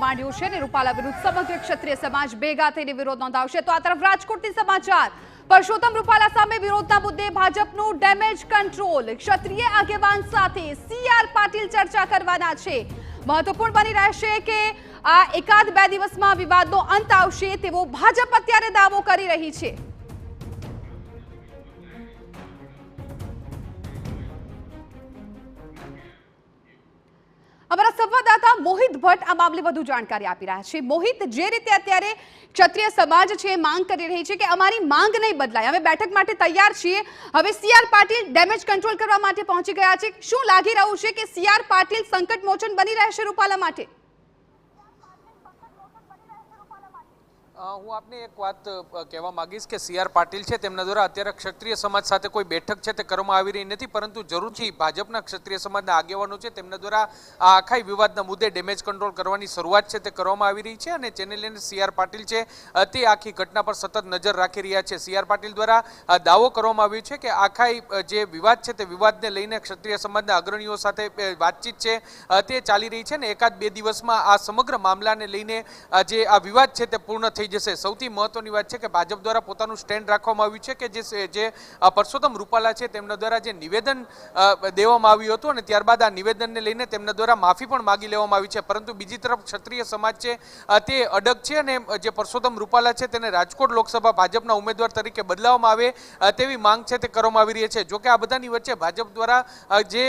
માંડ્યું છે અને રૂપાલા વિરુદ્ધ સમગ્ર ક્ષત્રિય સમાજ ભેગા થઈને વિરોધ નોંધાવશે। તો આ તરફ રાજકોટથી સમાચાર, પરસોત્તમ રૂપાલા સામે વિરોધના મુદ્દે ભાજપનું ડેમેજ કંટ્રોલ, ક્ષત્રિય આગેવાન સાથે CR પાટીલ ચર્ચા કરવાના છે। મહત્વપૂર્ણ બની રહેશે કે આ એકાદ બે દિવસમાં વિવાદનો અંત આવશે તેવો ભાજપ અત્યારે દાવો કરી રહી છે। અમારા સંવાદદાતા મોહિત ભટ્ટ આ મામલે વધુ જાણકારી આપી રહ્યા છે। મોહિત, જે રીતે અત્યારે ક્ષત્રિય સમાજ છે માંગ કરી રહી છે કે અમારી માંગ નહીં બદલાય, અમે બેઠક માટે તૈયાર છીએ, હવે CR પાટીલ ડેમેજ કંટ્રોલ કરવા માટે પહોંચી ગયા છે, શું લાગી રહ્યું છે કે CR પાટીલ સંકટ મોચન બની રહેશે રૂપાલા માટે? હું આપને એક વાત કહેવા માંગીશ કે CR પાટીલ છે તેમના દ્વારા અત્યારે ક્ષત્રિય સમાજ સાથે કોઈ બેઠક છે તે કરવામાં આવી રહી નથી, પરંતુ જરૂરથી ભાજપના ક્ષત્રિય સમાજના આગેવાનો છે તેમના દ્વારા આ આખા વિવાદના મુદ્દે ડેમેજ કંટ્રોલ કરવાની શરૂઆત છે તે કરવામાં આવી રહી છે અને જેને લઈને CR પાટીલ છે તે આખી ઘટના પર સતત નજર રાખી રહ્યા છે। CR પાટીલ દ્વારા દાવો કરવામાં આવ્યો છે કે આખા જે વિવાદ છે તે વિવાદને લઈને ક્ષત્રિય સમાજના અગ્રણીઓ સાથે વાતચીત છે તે ચાલી રહી છે ને એકાદ બે દિવસમાં આ સમગ્ર મામલાને લઈને જે આ વિવાદ છે તે પૂર્ણ થઈ જશે। સૌથી મહત્વની વાત છે કે ભાજપ દ્વારા પોતાનું સ્ટેન્ડ રાખવામાં આવ્યું છે કે જે પરસોત્તમ રૂપાલા છે તેમના દ્વારા જે નિવેદન દેવામાં આવ્યું હતું અને ત્યારબાદ આ નિવેદનને લઈને તેમના દ્વારા માફી પણ માગી લેવામાં આવી છે, પરંતુ બીજી તરફ ક્ષત્રિય સમાજ છે તે અડગ છે અને જે પરસોત્તમ રૂપાલા છે તેને રાજકોટ લોકસભા ભાજપના ઉમેદવાર તરીકે બદલાવવામાં આવે તેવી માંગ છે તે કરવામાં આવી રહી છે। જોકે આ બધાની વચ્ચે ભાજપ દ્વારા જે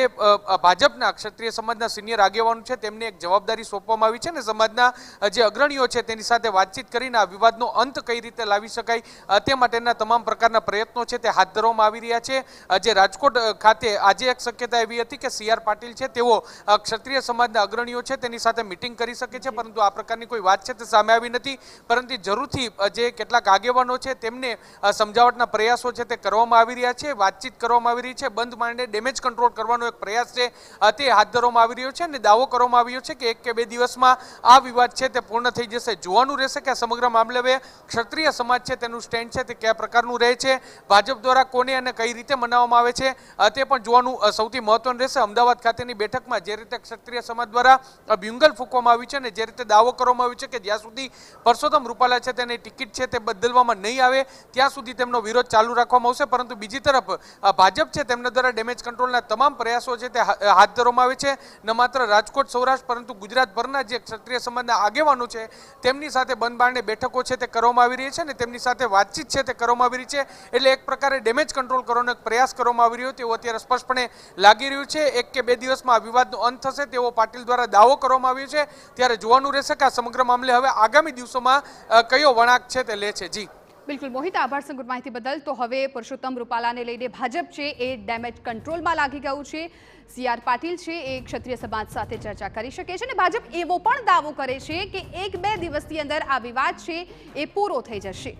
ભાજપના ક્ષત્રિય સમાજના સિનિયર આગેવાનો છે તેમને એક જવાબદારી સોંપવામાં આવી છે અને સમાજના જે અગ્રણીઓ છે તેની સાથે વાતચીત કરીને વિવાદનો અંત કઈ રીતે લાવી શકાય તે માટેના તમામ પ્રકારના પ્રયત્નો છે તે હાથ ધરવામાં આવી રહ્યા છે। જે રાજકોટ ખાતે આજે એક શક્યતા એવી હતી કે CR પાટીલ છે તેઓ ક્ષત્રિય સમાજના અગ્રણીઓ છે તેની સાથે મીટિંગ કરી શકે છે, પરંતુ આ પ્રકારની કોઈ વાત છે તે સામે આવી નથી, પરંતુ જરૂરથી જે કેટલાક આગેવાનો છે તેમને સમજાવટના પ્રયાસો છે તે કરવામાં આવી રહ્યા છે, વાતચીત કરવામાં આવી રહી છે, બંધ માંડે ડેમેજ કંટ્રોલ કરવાનો એક પ્રયાસ છે તે હાથ ધરવામાં આવી રહ્યો છે અને દાવો કરવામાં આવ્યો છે કે એક કે બે દિવસમાં આ વિવાદ છે તે પૂર્ણ થઈ જશે। જોવાનું રહેશે કે આ સમગ્ર મામલે હવે ક્ષત્રિય સમાજ છે તેનું સ્ટેન્ડ છે તે કયા પ્રકારનું રહે છે, ભાજપ દ્વારા કોને અને કઈ રીતે મનાવવામાં આવે છે તે પણ જોવાનું સૌથી મહત્વનું રહેશે। અમદાવાદ ખાતેની બેઠકમાં જે રીતે ક્ષત્રિય સમાજ દ્વારા બ્યુંગલ ફૂંકવામાં આવ્યું છે અને જે રીતે દાવો કરવામાં આવ્યો છે કે જ્યાં સુધી પરસોત્તમ રૂપાલા છે તેની ટિકિટ છે તે બદલવામાં નહીં આવે ત્યાં સુધી તેમનો વિરોધ ચાલુ રાખવામાં આવશે, પરંતુ બીજી તરફ ભાજપ છે તેમના દ્વારા ડેમેજ કંટ્રોલના તમામ પ્રયાસો છે તે હાથ ધરવામાં આવે છે। ન માત્ર રાજકોટ સૌરાષ્ટ્ર પરંતુ ગુજરાતભરના જે ક્ષત્રિય સમાજના આગેવાનો છે તેમની સાથે બંધ બારણે બેઠકો છે તે કરવામાં આવી રહી છે અને તેમની સાથે વાતચીત છે તે કરવામાં આવી રહી છે, એટલે એક પ્રકારે ડેમેજ કંટ્રોલ કરવાનો એક પ્રયાસ કરવામાં આવી રહ્યો તેવું અત્યારે સ્પષ્ટપણે લાગી રહ્યું છે। એક કે બે દિવસમાં આ વિવાદનો અંત થશે તેવો પાટીલ દ્વારા દાવો કરવામાં આવ્યો છે, ત્યારે જોવાનું રહેશે કે આ સમગ્ર મામલે હવે આગામી દિવસોમાં કયો વળાંક છે તે લે છે। જી બિલકુલ મોહિત, આભાર સંગુર માહિતી બદલ। તો હવે પરસોત્તમ રૂપાલાને લઈને ભાજપ છે એ ડેમેજ કંટ્રોલમાં લાગી ગયું છે, CR પાટીલ છે એ ક્ષત્રિય સમાજ સાથે ચર્ચા કરી શકે છે અને ભાજપ એવો પણ દાવો કરે છે કે એક બે દિવસની અંદર આ વિવાદ છે એ પૂરો થઈ જશે।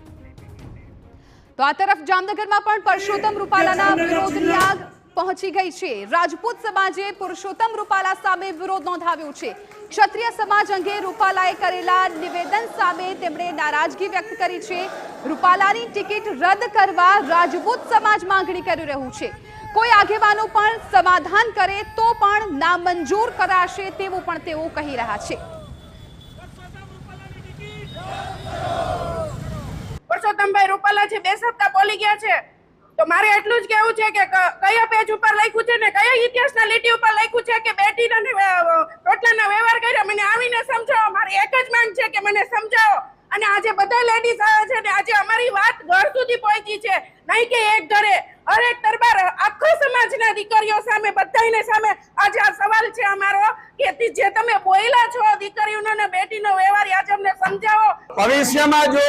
તો આ તરફ જામનગરમાં પણ પરસોત્તમ રૂપાલાના વિરોધની આગ પહોંચી ગઈ છે। રાજપૂત સમાજે પુરુષોત્તમ રૂપાલા સામે વિરોધ નોંધાવ્યો છે। ક્ષત્રિય સમાજ અંગે રૂપાલાએ કરેલા નિવેદન સામે તેમણે નારાજગી વ્યક્ત કરી છે। રૂપાલાની ટિકિટ રદ કરવા રાજપૂત સમાજ માંગણી કરી રહ્યું છે। કોઈ આગેવાનો પણ સમાધાન કરે તો પણ નામંજૂર કરાશે તેવું પણ તેઓ કહી રહ્યા છે। પરસોત્તમભાઈ રૂપાલા છે 2 સપ્તાહ બોલી ગયા છે, તો મારે એટલું જ કહેવું છે કે કયા પેજ ઉપર લખ્યું છે ને કયા ઇતિહાસના લીટી ઉપર લખ્યું છે કે બેટીના રોટલાના વ્યવહાર કર્યા, મને આવીને સમજાવો। મારી એક જ માંગ છે કે મને સમજાવો અને આજે બધા લેડીઝ આવે છે ને આજે અમારી વાત ઘર સુધી પહોંચી છે, નહીં કે એક ઘરે હરેક દરબાર આખો સમાજના દીકરીઓ સામે બધાને સામે આજે આ સવાલ છે અમારો કે જે તમે બોલ્યા છો દીકરીઓનો ને બેટીનો વ્યવહાર આજે અમને સમજાવો। ભવિષ્યમાં જો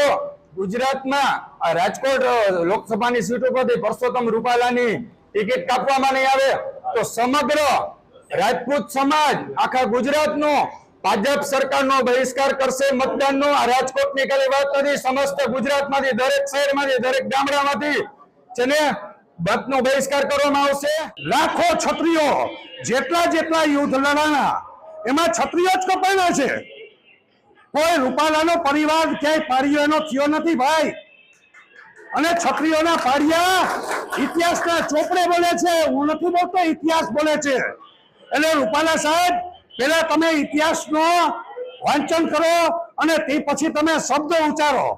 ગુજરાતમાં રાજકોટ લોકસભાની સીટ ઉપરથી પરસોત્તમ રૂપાલાની ટિકિટ કાપવામાં નહીં આવે તો સમગ્ર રાજપૂત સમાજ આખા ગુજરાતનો ભાજપ સરકારનો બહિષ્કાર કરશે મતદાનનો। આ રાજકોટની ખાલી વાત નથી, સમસ્ત ગુજરાતમાંથી દરેક શહેરમાંથી દરેક ગામડામાંથી જેને મતનો બહિષ્કાર કરવામાં આવશે। લાખો ક્ષત્રિયો જેટલા યુદ્ધ લડાણા એમાં ક્ષત્રિયો જ કપાયા છે, કોઈ રૂપાલાનો પરિવાર ક્યાંય પાડીઓનો થયો નથી ભાઈ। અને ક્ષત્રિયોના પાડિયા ઇતિહાસના ચોપડે બોલે છે, હું નથી બોલતો, ઇતિહાસ બોલે છે। એટલે રૂપાલા સાહેબ, પહેલા તમે ઇતિહાસનો વાંચન કરો અને તે પછી તમે શબ્દ ઉચ્ચારો.